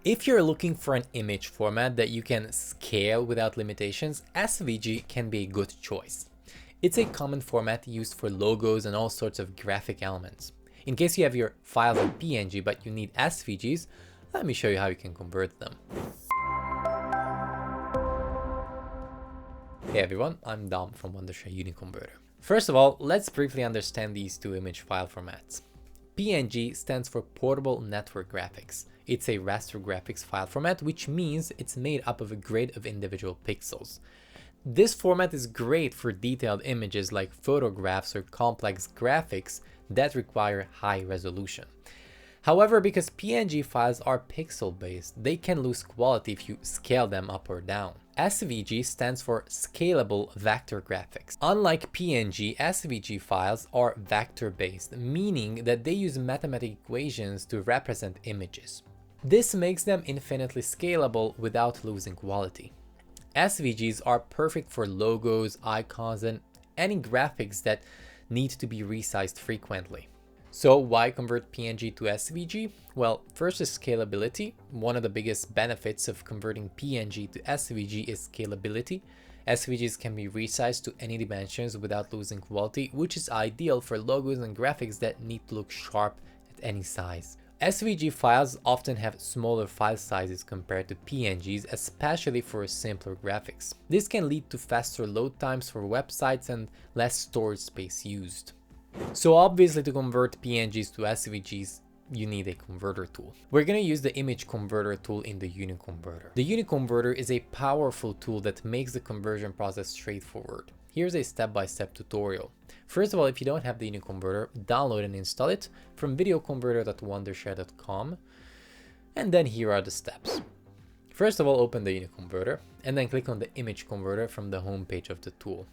If you're looking for an image format that you can scale without limitations, SVG can be a good choice. It's a common format used for logos and all sorts of graphic elements. In case you have your files in PNG but you need SVGs, let me show you how you can convert them. Hey everyone, I'm Dom from Wondershare UniConverter. First of all, let's briefly understand these two image file formats. PNG stands for Portable Network Graphics. It's a raster graphics file format, which means it's made up of a grid of individual pixels. This format is great for detailed images like photographs or complex graphics that require high resolution. However, because PNG files are pixel-based, they can lose quality if you scale them up or down. SVG stands for Scalable Vector Graphics. Unlike PNG, SVG files are vector-based, meaning that they use mathematical equations to represent images. This makes them infinitely scalable without losing quality. SVGs are perfect for logos, icons, and any graphics that need to be resized frequently. So why convert PNG to SVG? Well, first is scalability. One of the biggest benefits of converting PNG to SVG is scalability. SVGs can be resized to any dimensions without losing quality, which is ideal for logos and graphics that need to look sharp at any size. SVG files often have smaller file sizes compared to PNGs, especially for simpler graphics. This can lead to faster load times for websites and less storage space used. So obviously, to convert PNGs to SVGs, you need a converter tool. We're going to use the image converter tool in the UniConverter. The UniConverter is a powerful tool that makes the conversion process straightforward. Here's a step-by-step tutorial. First of all, if you don't have the UniConverter, download and install it from videoconverter.wondershare.com. And then here are the steps. First of all, open the UniConverter and then click on the image converter from the home page of the tool.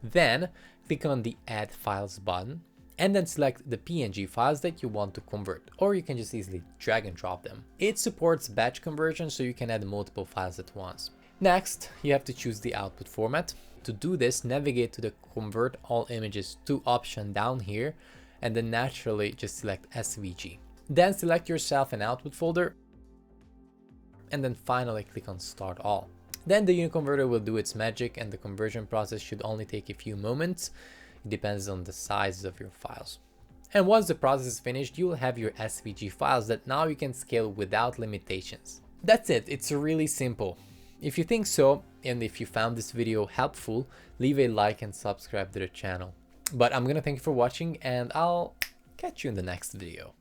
Then click on the Add Files button and then select the PNG files that you want to convert, or you can just easily drag and drop them. It supports batch conversion, so you can add multiple files at once. Next, you have to choose the output format. To do this, navigate to the Convert All Images to option down here, and then naturally just select SVG. Then select yourself an output folder, and then finally click on Start All. Then the UniConverter will do its magic and the conversion process should only take a few moments. It depends on the size of your files. And once the process is finished, you'll have your SVG files that now you can scale without limitations. That's it, it's really simple. If you think so, and if you found this video helpful, leave a like and subscribe to the channel. But I'm gonna thank you for watching and I'll catch you in the next video.